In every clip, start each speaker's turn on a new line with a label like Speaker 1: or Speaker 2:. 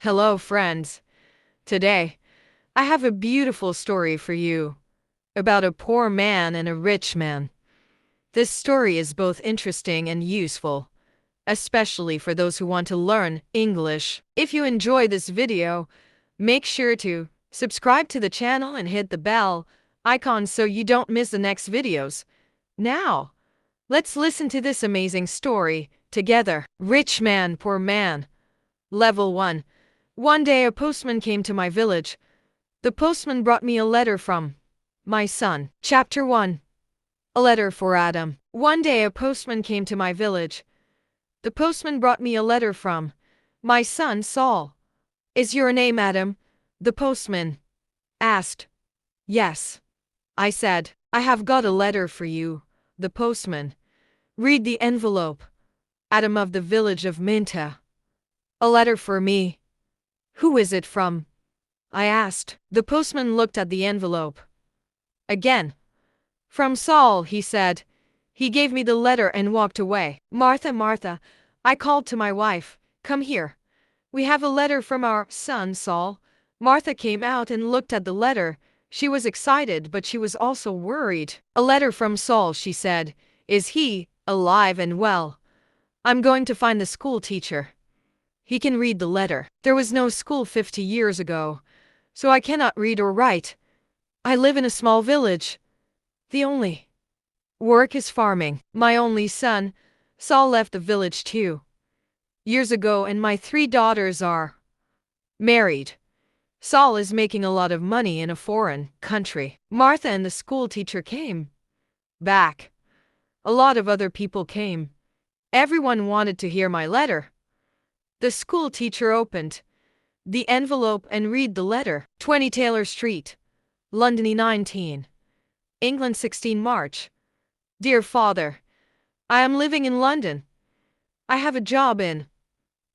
Speaker 1: Hello, friends. Today, I have a beautiful story for you about a poor man and a rich man. This story is both interesting and useful, especially for those who want to learn English. If you enjoy this video, make sure to subscribe to the channel and hit the bell icon so you don't miss the next videos. Now, let's listen to this amazing story together. Rich man, poor man. Level 1. One day a postman came to my village. The postman brought me a letter from my son. Chapter 1. A letter for Adam. One day a postman came to my village. The postman brought me a letter from my son Saul. Is your name Adam? The postman asked. Yes, I said. I have got a letter for you. The postman. Read the envelope. Adam of the village of Minta. A letter for me. Who is it from? I asked. The postman looked at the envelope. Again. From Saul, he said. He gave me the letter and walked away. Martha, Martha, I called to my wife. Come here. We have a letter from our son Saul. Martha came out and looked at the letter. She was excited, but she was also worried. A letter from Saul, she said. Is he alive and well? I'm going to find the school teacher. He can read the letter. There was no school 50 years ago, so I cannot read or write. I live in a small village. The only work is farming. My only son, Saul, left the village 2 years ago, and my 3 daughters are married. Saul is making a lot of money in a foreign country. Martha and the school teacher came back. A lot of other people came. Everyone wanted to hear my letter. The school teacher opened the envelope and read the letter. 20 Taylor Street, London E19, England 16 March. Dear Father, I am living in London. I have a job in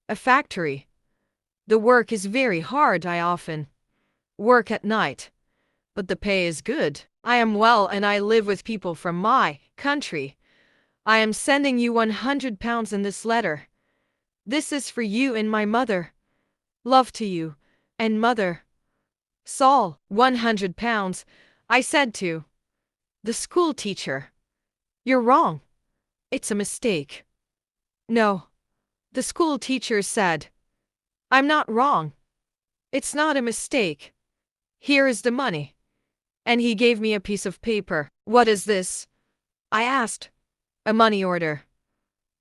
Speaker 1: a factory. The work is very hard. I often work at night, but the pay is good. I am well and I live with people from my country. I am sending you £100 in this letter. This is for you and my mother. Love to you and mother. Saul. £100, I said to the school teacher. You're wrong. It's a mistake. No, the school teacher said. I'm not wrong. It's not a mistake. Here is the money. And he gave me a piece of paper. What is this? I asked. A money order.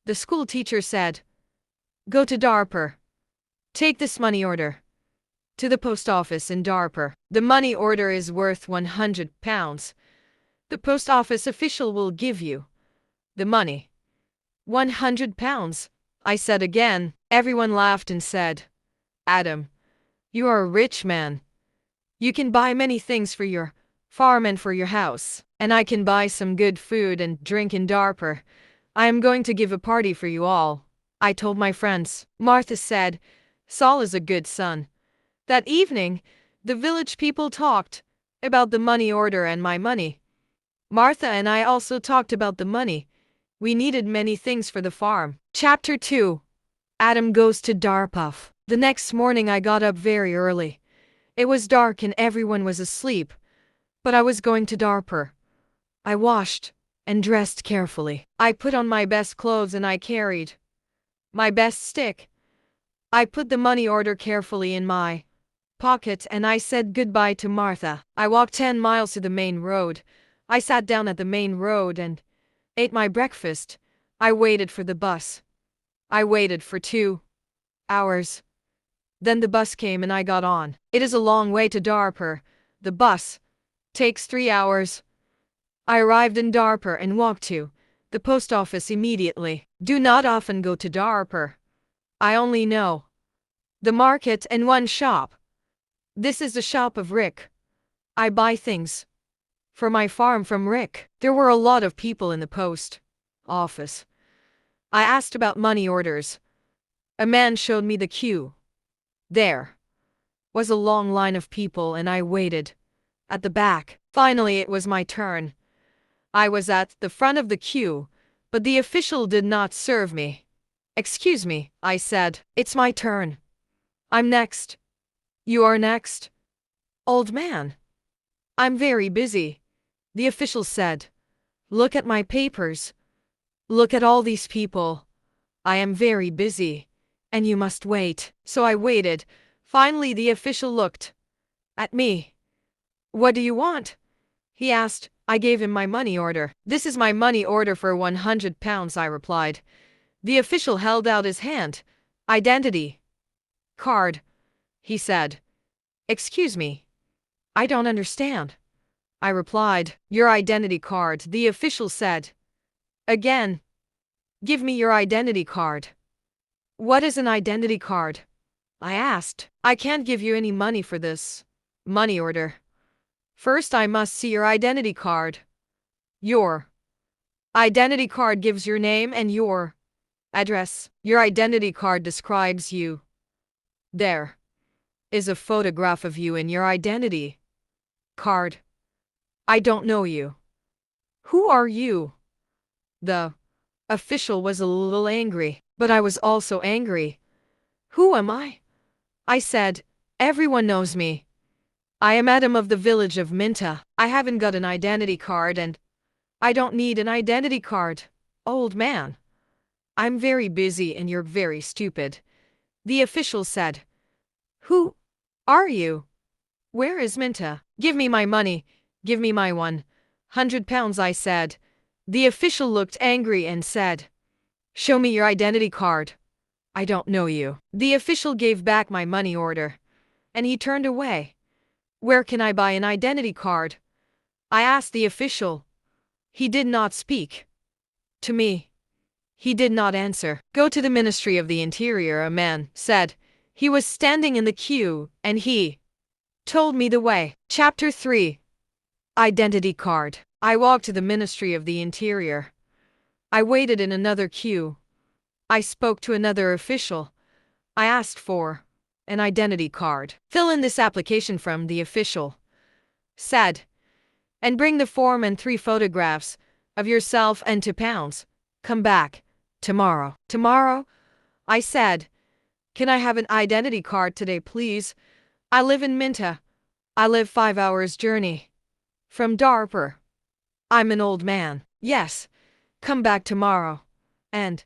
Speaker 1: The school teacher said. Go to Darper. Take this money order to the post office in Darper. The money order is worth £100. The post office official will give you the money. £100, I said again. Everyone laughed and said, Adam, you are a rich man. You can buy many things for your farm and for your house, and I can buy some good food and drink in Darper. I am going to give a party for you all. I told my friends. Martha said, Saul is a good son. That evening, the village people talked about the money order and my money. Martha and I also talked about the money. We needed many things for the farm. Chapter 2. Adam goes to Darpuff. The next morning I got up very early. It was dark and everyone was asleep, but I was going to Darper. I washed and dressed carefully. I put on my best clothes and I carried my best stick. I put the money order carefully in my pocket and I said goodbye to Martha. I walked 10 miles to the main road. I sat down at the main road and ate my breakfast. I waited for the bus. I waited for 2 hours. Then the bus came and I got on. It is a long way to Darper. The bus takes 3 hours. I arrived in Darper and walked to the post office immediately. Do not often go to Darper. I only know the market and one shop. This is the shop of Rick. I buy things for my farm from Rick. There were a lot of people in the post office. I asked about money orders. A man showed me the queue. There was a long line of people and I waited at the back. Finally, it was my turn. I was at the front of the queue, but the official did not serve me. Excuse me, I said. It's my turn. I'm next. You are next. Old man. I'm very busy, the official said. Look at my papers. Look at all these people. I am very busy, and you must wait. So I waited. Finally, the official looked at me. What do you want? He asked. I gave him my money order. This is my money order for £100, I replied. The official held out his hand. Identity card, he said. Excuse me. I don't understand, I replied. Your identity card, the official said. Again. Give me your identity card. What is an identity card? I asked. I can't give you any money for this money order. First, I must see your identity card. Your identity card gives your name and your address. Your identity card describes you. There is a photograph of you in your identity card. I don't know you. Who are you? The official was a little angry, but I was also angry. Who am I? I said. Everyone knows me. I am Adam of the village of Minta. I haven't got an identity card and I don't need an identity card, old man. I'm very busy and you're very stupid, the official said. Who are you? Where is Minta? Give me my money. Give me my £100, I said. The official looked angry and said, Show me your identity card. I don't know you. The official gave back my money order, and he turned away. Where can I buy an identity card? I asked the official. He did not speak to me. He did not answer. Go to the Ministry of the Interior, a man said. He was standing in the queue, and he told me the way. Chapter 3. Identity card. I walked to the Ministry of the Interior. I waited in another queue. I spoke to another official. I asked for an identity card. Fill in this application from the official said, and bring the form and 3 photographs of yourself and £2. Come back tomorrow. Tomorrow? I said. Can I have an identity card today, please? I live in Minta. I live 5 hours journey from Darper. I'm an old man. Yes. Come back tomorrow. And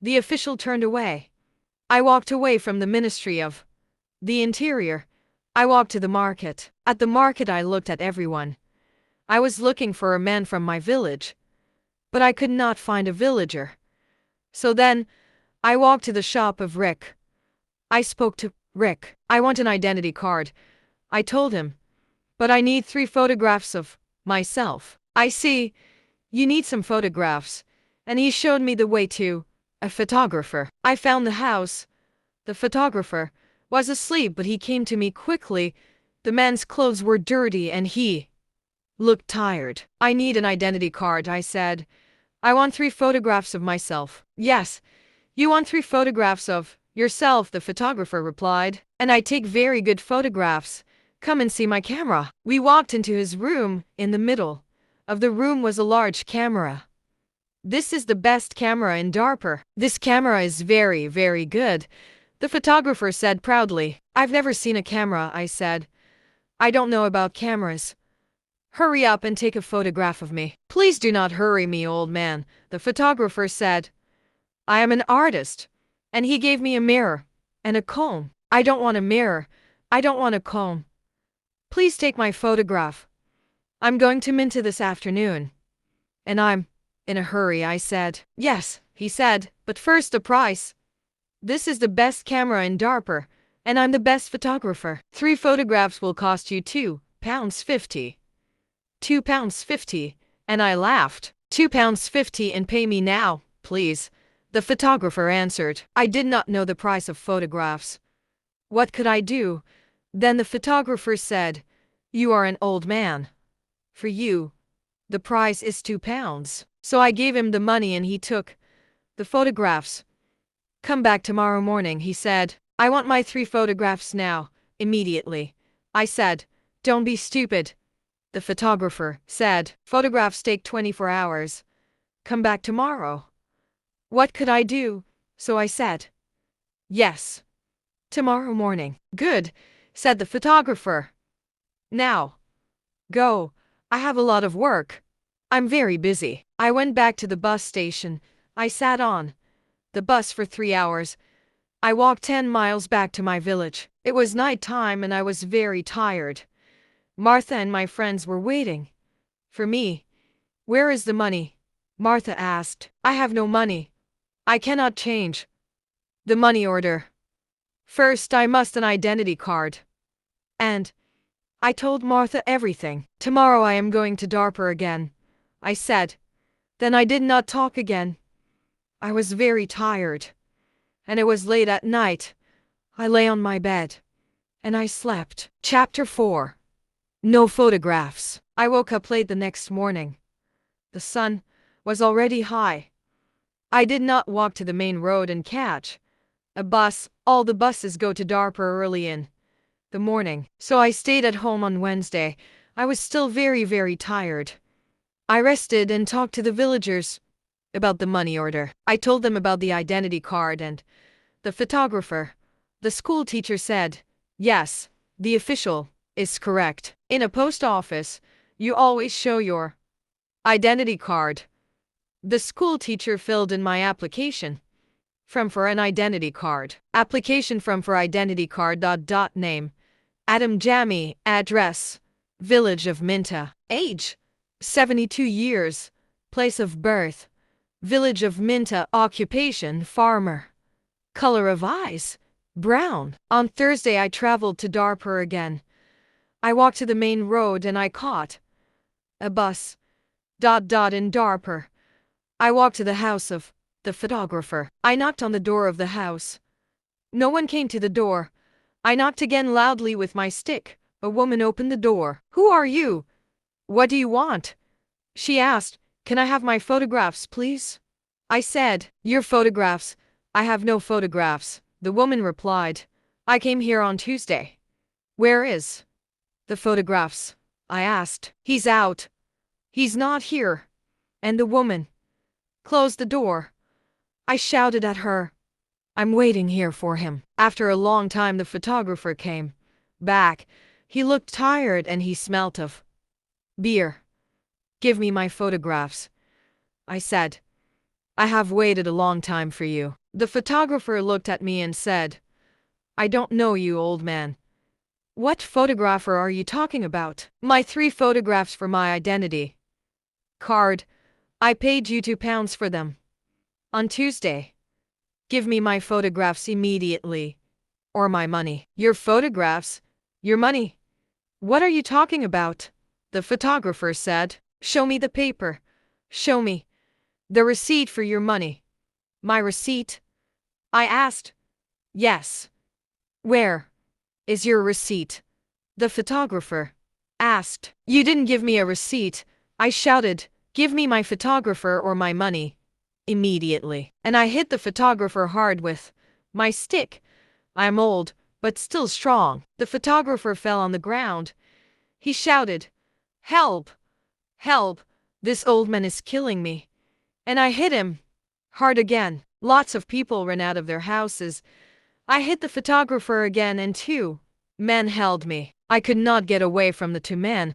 Speaker 1: the official turned away. I walked away from the Ministry of the Interior. I walked to the market. At the market I looked at everyone. I was looking for a man from my village, but I could not find a villager. So then, I walked to the shop of Rick. I spoke to Rick. I want an identity card, I told him. But I need 3 photographs of myself. I see. You need some photographs. And he showed me the way to a photographer. I found the house. The photographer was asleep, but he came to me quickly. The man's clothes were dirty and he looked tired. I need an identity card, I said. I want 3 photographs of myself. Yes, you want 3 photographs of yourself, the photographer replied. And I take very good photographs. Come and see my camera. We walked into his room. In the middle of the room was a large camera. This is the best camera in Darper. This camera is very, very good, the photographer said proudly. I've never seen a camera, I said. I don't know about cameras. Hurry up and take a photograph of me. Please do not hurry me, old man, the photographer said. I am an artist. And he gave me a mirror and a comb. I don't want a mirror. I don't want a comb. Please take my photograph. I'm going to Minta this afternoon. And I'm in a hurry, I said. Yes, he said, but first the price. This is the best camera in Darper, and I'm the best photographer. 3 photographs will cost you £2.50. £2.50, and I laughed. £2.50 and pay me now, please, the photographer answered. I did not know the price of photographs. What could I do? Then the photographer said, You are an old man. For you, the price is £2. So I gave him the money and he took the photographs. Come back tomorrow morning, he said. I want my 3 photographs now, immediately. I said. Don't be stupid, the photographer said. Photographs take 24 hours. Come back tomorrow. What could I do? So I said. Yes. Tomorrow morning. Good, said the photographer. Now, go. I have a lot of work. I'm very busy. I went back to the bus station. I sat on the bus for 3 hours. I walked 10 miles back to my village. It was night time and I was very tired. Martha and my friends were waiting for me. Where is the money? Martha asked. I have no money. I cannot change the money order. First, I must an identity card. And I told Martha everything. Tomorrow I am going to Darper again, I said. Then I did not talk again. I was very tired. And it was late at night. I lay on my bed. And I slept. Chapter 4. No photographs. I woke up late the next morning. The sun was already high. I did not walk to the main road and catch a bus. All the buses go to Darper early in the morning. So I stayed at home on Wednesday. I was still very tired. I rested and talked to the villagers about the money order. I told them about the identity card and the photographer. The school teacher said, yes, the official is correct. In a post office, you always show your identity card. The school teacher filled in my application from for an identity card. Application from for identity card. Name, Adam Jammy. Address, village of Minta. Age, 72 years. Place of birth, village of Minta. Occupation, farmer. Color of eyes, brown. On Thursday I traveled to Darper again. I walked to the main road and I caught a bus. In Darper. I walked to the house of the photographer. I knocked on the door of the house. No one came to the door. I knocked again loudly with my stick. A woman opened the door. Who are you? What do you want? She asked. Can I have my photographs, please? I said, your photographs? I have no photographs. The woman replied. I came here on Tuesday. Where is the photographs? I asked. He's out. He's not here. And the woman closed the door. I shouted at her. I'm waiting here for him. After a long time the photographer came back. He looked tired and he smelt of beer. Give me my photographs, I said. I have waited a long time for you. The photographer looked at me and said, I don't know you, old man. What photographer are you talking about? My 3 photographs for my identity card. I paid you £2 for them on Tuesday. Give me my photographs immediately, or my money. Your photographs? Your money? What are you talking about? The photographer said. Show me the paper. Show me the receipt for your money. My receipt? I asked. Yes. Where is your receipt? The photographer asked. You didn't give me a receipt, I shouted. Give me my photographer or my money immediately. And I hit the photographer hard with my stick. I'm old, but still strong. The photographer fell on the ground. He shouted, Help! Help! This old man is killing me. And I hit him hard again. Lots of people ran out of their houses. I hit the photographer again and 2 men held me. I could not get away from the 2 men.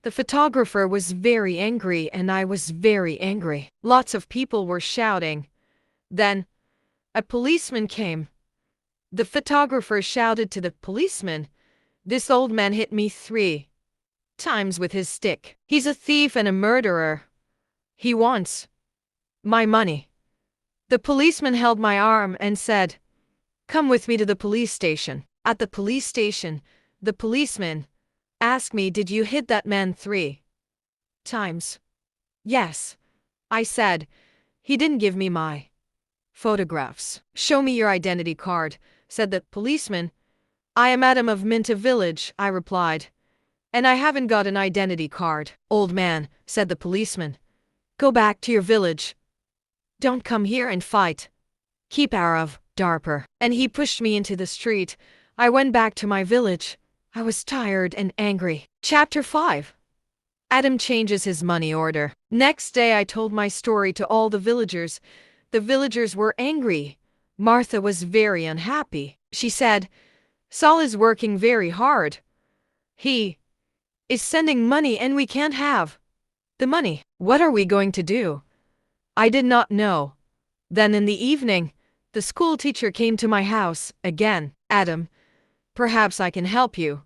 Speaker 1: The photographer was very angry and I was very angry. Lots of people were shouting. Then a policeman came. The photographer shouted to the policeman, This old man hit me 3 times with his stick. He's a thief and a murderer. He wants my money. The policeman held my arm and said, Come with me to the police station. At the police station, the policeman asked me, Did you hit that man 3 times? Yes, I said. He didn't give me my photographs. Show me your identity card, said the policeman. I am Adam of Minta village, I replied. And I haven't got an identity card. Old man, said the policeman. Go back to your village. Don't come here and fight. Keep out of Darper. And he pushed me into the street. I went back to my village. I was tired and angry. Chapter 5. Adam changes his money order. Next day I told my story to all the villagers. The villagers were angry. Martha was very unhappy. She said, Saul is working very hard. He is sending money and we can't have the money. What are we going to do? I did not know. Then in the evening, the school teacher came to my house again. Adam, perhaps I can help you.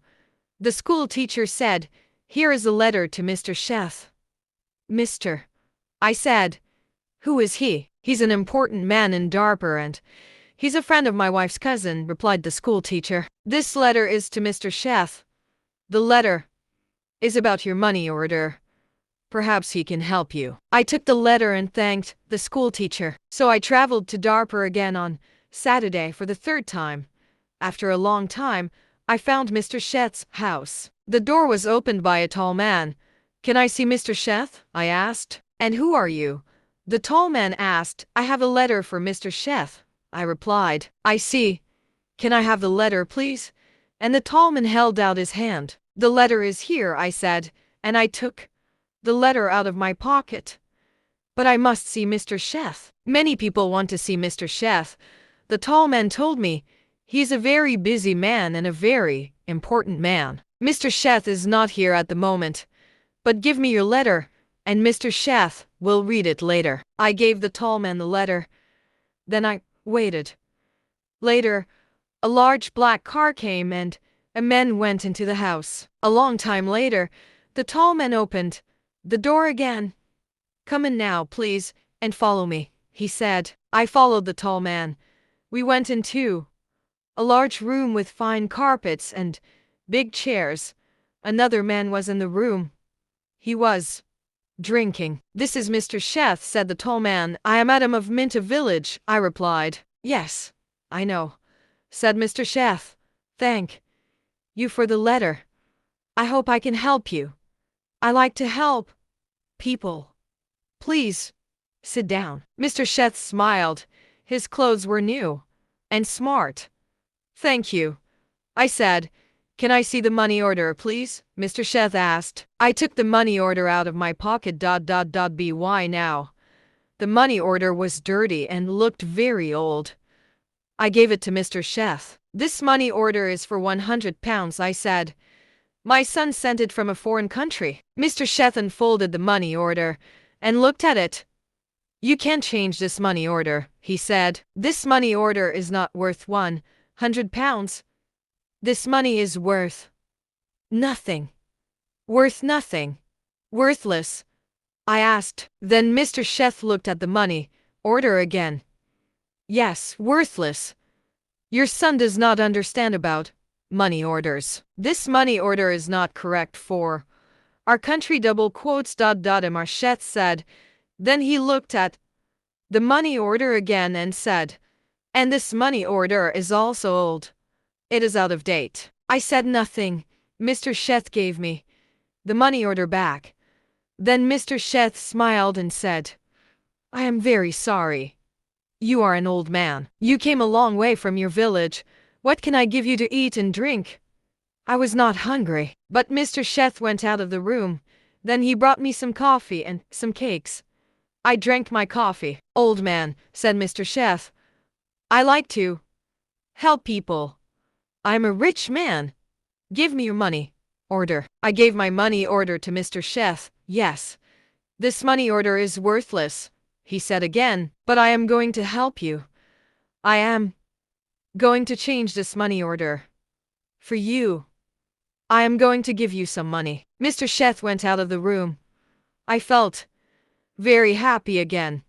Speaker 1: The school teacher said, Here is a letter to Mr. Sheth. Mr. I said, Who is he? He's an important man in Darper and he's a friend of my wife's cousin, replied the school teacher. This letter is to Mr. Sheth. The letter is about your money order. Perhaps he can help you. I took the letter and thanked the school teacher. So I traveled to Darper again on Saturday for the third time. After a long time, I found Mr. Sheth's house. The door was opened by a tall man. Can I see Mr. Sheth? I asked. And who are you? The tall man asked. I have a letter for Mr. Sheth, I replied. I see. Can I have the letter, please? And the tall man held out his hand. The letter is here, I said, and I took the letter out of my pocket. But I must see Mr. Sheth. Many people want to see Mr. Sheth. The tall man told me. He's a very busy man and a very important man. Mr. Sheth is not here at the moment. But give me your letter, and Mr. Sheth will read it later. I gave the tall man the letter. Then I waited. Later, a large black car came and a man went into the house. A long time later, the tall man opened the door again. Come in now, please, and follow me, he said. I followed the tall man. We went into a large room with fine carpets and big chairs. Another man was in the room. He was drinking. This is Mr. Sheth, said the tall man. I am Adam of Minta Village, I replied. Yes, I know, said Mr. Sheth. Thank you for the letter. I hope I can help you. I like to help people. Please, sit down. Mr. Sheth smiled. His clothes were new and smart. Thank you, I said. Can I see the money order, please? Mr. Sheth asked. I took the money order out of my pocket. By now. The money order was dirty and looked very old. I gave it to Mr. Sheth. This money order is for £100, I said. My son sent it from a foreign country. Mr. Sheth unfolded the money order and looked at it. You can't change this money order, he said. This money order is not worth £100. This money is worth nothing. Worth nothing. Worthless, I asked. Then Mr. Sheth looked at the money order again. Yes, worthless. Your son does not understand about money orders. This money order is not correct for our country. Mr. Sheth said. Then he looked at the money order again and said, and this money order is also old. It is out of date. I said nothing. Mr. Sheth gave me the money order back. Then Mr. Sheth smiled and said, I am very sorry. You are an old man. You came a long way from your village. What can I give you to eat and drink? I was not hungry. But Mr. Sheth went out of the room. Then he brought me some coffee and some cakes. I drank my coffee. Old man, said Mr. Sheth, I like to help people. I'm a rich man. Give me your money order. I gave my money order to Mr. Sheth. Yes, this money order is worthless, he said again, but I am going to help you. I am going to change this money order for you. I am going to give you some money. Mr. Sheth went out of the room. I felt very happy again.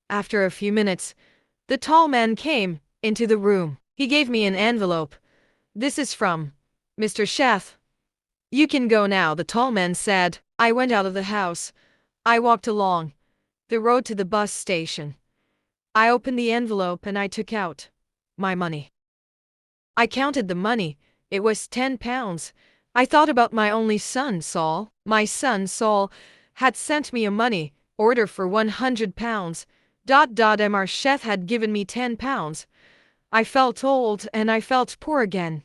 Speaker 1: After a few minutes, the tall man came into the room. He gave me an envelope. This is from Mr. Sheth. You can go now, the tall man said. I went out of the house. I walked along the road to the bus station. I opened the envelope and I took out my money. I counted the money. It was £10. I thought about my only son, Saul. My son, Saul, had sent me a money order for £100. Mr. Sheth had given me £10. I felt old and I felt poor again.